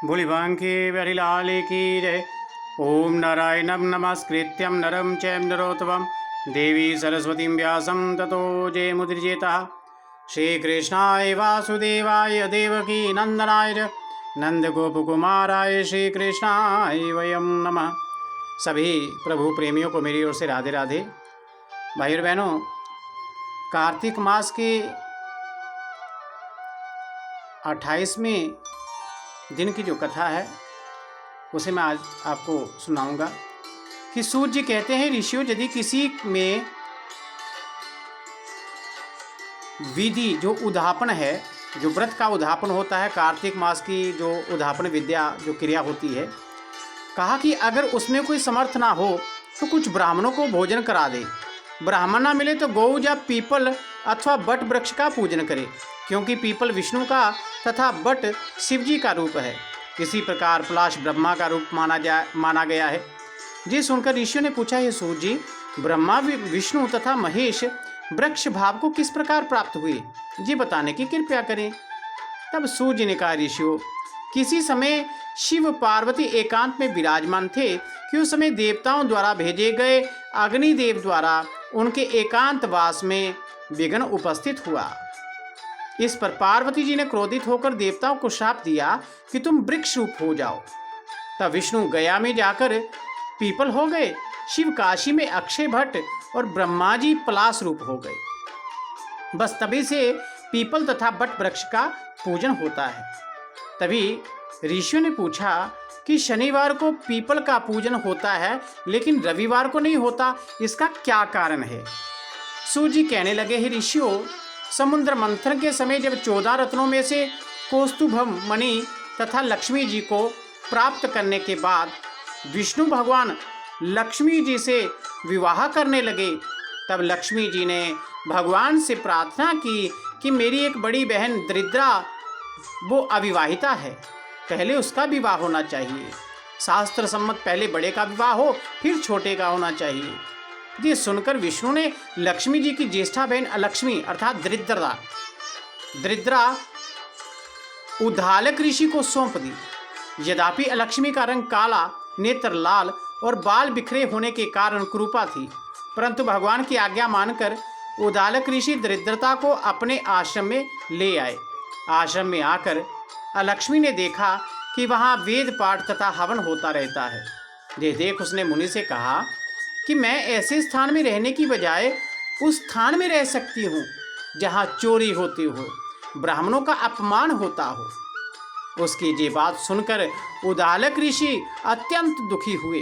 बोली बांके बिहारी लाल की जय। ओम नारायणं नमस्कृत्यं नरं चैव नरोत्तमं देवी सरस्वतीं व्यासं ततो जयमुदीरयेतः। श्रीकृष्णाय वासुदेवाय देवकी नंदनाय नंदगोपकुमाराय श्रीकृष्णाय वयं नमः। सभी प्रभु प्रेमियों को मेरी ओर से राधे राधे। भाई और बहनों, कार्तिक मास के 28वें दिन की जो कथा है उसे मैं आज आपको सुनाऊंगा कि सूत जी कहते हैं, ऋषियों, यदि किसी में विधि जो उद्धापन है, जो व्रत का उद्धापन होता है, कार्तिक मास की जो उद्धापन विद्या जो क्रिया होती है, कहा कि अगर उसमें कोई समर्थ ना हो तो कुछ ब्राह्मणों को भोजन करा दे। ब्राह्मण ना मिले तो गौ या पीपल अथवा बट वृक्ष का पूजन करे, क्योंकि पीपल विष्णु का तथा बट शिव जी का रूप है। इसी प्रकार पलाश ब्रह्मा का रूप माना गया है। जी सुनकर ऋषियों ने पूछा, हे सूत जी, ब्रह्मा विष्णु तथा महेश वृक्ष भाव को किस प्रकार प्राप्त हुए, जी बताने की कृपया करें। तब सूत जी ने कहा, ऋषियों, किसी समय शिव पार्वती एकांत में विराजमान थे कि उस समय देवताओं द्वारा भेजे गए अग्निदेव द्वारा उनके एकांत वास में विघ्न उपस्थित हुआ। इस पर पार्वती जी ने क्रोधित होकर देवताओं को श्राप दिया कि तुम वृक्ष रूप हो जाओ। तब विष्णु गया में जाकर पीपल हो गए, शिव काशी में अक्षय भट्ट और ब्रह्मा जी पलाश रूप हो गए। बस तभी से पीपल तथा बट वृक्ष का पूजन होता है। तभी ऋषियों ने पूछा कि शनिवार को पीपल का पूजन होता है लेकिन रविवार को नहीं होता, इसका क्या कारण है। सूत जी कहने लगे, हे ऋषियों, समुद्र मंथन के समय जब 14 रत्नों में से कौस्तुभम मणि तथा लक्ष्मी जी को प्राप्त करने के बाद विष्णु भगवान लक्ष्मी जी से विवाह करने लगे, तब लक्ष्मी जी ने भगवान से प्रार्थना की कि मेरी एक बड़ी बहन दरिद्रा वो अविवाहिता है, पहले उसका विवाह होना चाहिए। शास्त्र सम्मत पहले बड़े का विवाह हो फिर छोटे का होना चाहिए। ये सुनकर विष्णु ने लक्ष्मी जी की ज्येष्ठा बहन अलक्ष्मी अर्थात दरिद्रा उद्धालक ऋषि को सौंप दी। यद्यपि अलक्ष्मी का रंग काला, नेत्र लाल और बाल बिखरे होने के कारण कुरूपा थी, परंतु भगवान की आज्ञा मानकर उद्धालक ऋषि दरिद्रता को अपने आश्रम में ले आए। आश्रम में आकर अलक्ष्मी ने देखा कि वहाँ वेद पाठ तथा हवन होता रहता है। ये देख उसने मुनि से कहा कि मैं ऐसे स्थान में रहने की बजाय उस स्थान में रह सकती हूँ जहाँ चोरी होती हो, ब्राह्मणों का अपमान होता हो। उसकी ये बात सुनकर उद्दालक ऋषि अत्यंत दुखी हुए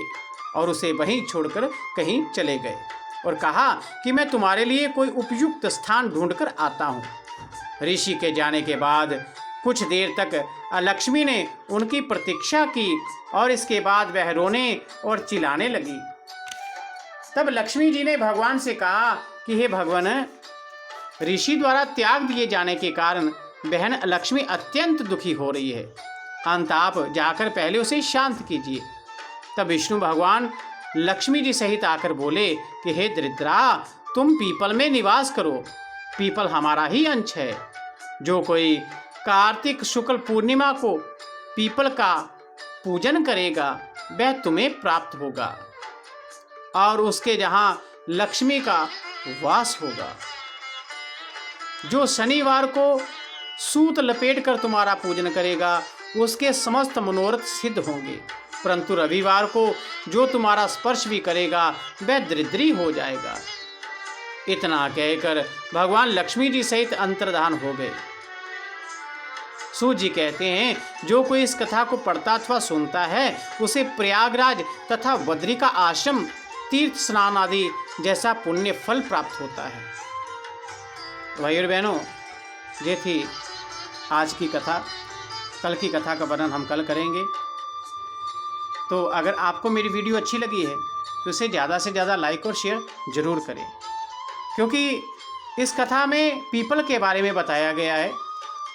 और उसे वहीं छोड़कर कहीं चले गए और कहा कि मैं तुम्हारे लिए कोई उपयुक्त स्थान ढूंढकर आता हूँ। ऋषि के जाने के बाद कुछ देर तक अलक्ष्मी ने उनकी प्रतीक्षा की और इसके बाद वह रोने और चिल्लाने लगी। तब लक्ष्मी जी ने भगवान से कहा कि हे भगवान, ऋषि द्वारा त्याग दिए जाने के कारण बहन लक्ष्मी अत्यंत दुखी हो रही है, अंत आप जाकर पहले उसे शांत कीजिए। तब विष्णु भगवान लक्ष्मी जी सहित आकर बोले कि हे दरिद्रा, तुम पीपल में निवास करो, पीपल हमारा ही अंश है। जो कोई कार्तिक शुक्ल पूर्णिमा को पीपल का पूजन करेगा वह तुम्हें प्राप्त होगा और उसके जहाँ लक्ष्मी का वास होगा। जो शनिवार को सूत लपेट कर तुम्हारा पूजन करेगा उसके समस्त मनोरथ सिद्ध होंगे, परंतु रविवार को जो तुम्हारा स्पर्श भी करेगा वह दरिद्री हो जाएगा। इतना कहकर भगवान लक्ष्मी जी सहित अंतर्धान हो गए। सूत जी कहते हैं, जो कोई इस कथा को पढ़ता अथवा सुनता है उसे प्रयागराज तथा बद्री का आश्रम, तीर्थ स्नान आदि जैसा पुण्य फल प्राप्त होता है। भाई और बहनों, ये थी आज की कथा। कल की कथा का वर्णन हम कल करेंगे। तो अगर आपको मेरी वीडियो अच्छी लगी है तो इसे ज़्यादा से ज़्यादा लाइक और शेयर ज़रूर करें, क्योंकि इस कथा में पीपल के बारे में बताया गया है।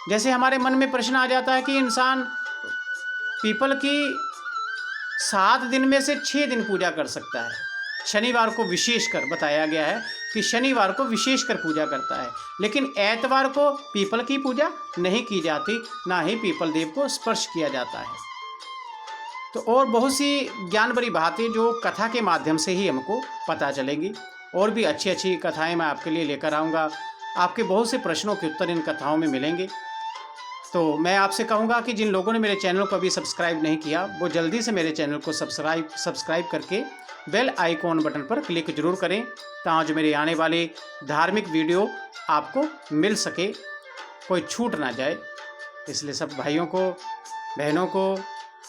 जैसे हमारे मन में प्रश्न आ जाता है कि इंसान पीपल की 7 दिन में से 6 दिन पूजा कर सकता है। शनिवार को विशेषकर बताया गया है कि शनिवार को विशेषकर पूजा करता है, लेकिन एतवार को पीपल की पूजा नहीं की जाती, ना ही पीपल देव को स्पर्श किया जाता है। तो और बहुत सी ज्ञान भरी बातें जो कथा के माध्यम से ही हमको पता चलेंगी। और भी अच्छी अच्छी कथाएं मैं आपके लिए लेकर आऊँगा। आपके बहुत से प्रश्नों के उत्तर इन कथाओं में मिलेंगे। तो मैं आपसे कहूँगा कि जिन लोगों ने मेरे चैनल को अभी सब्सक्राइब नहीं किया, वो जल्दी से मेरे चैनल को सब्सक्राइब करके बेल आइकॉन बटन पर क्लिक जरूर करें, ताकि जो मेरे आने वाले धार्मिक वीडियो आपको मिल सके, कोई छूट ना जाए। इसलिए सब भाइयों को, बहनों को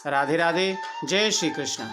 राधे राधे, जय श्री कृष्ण।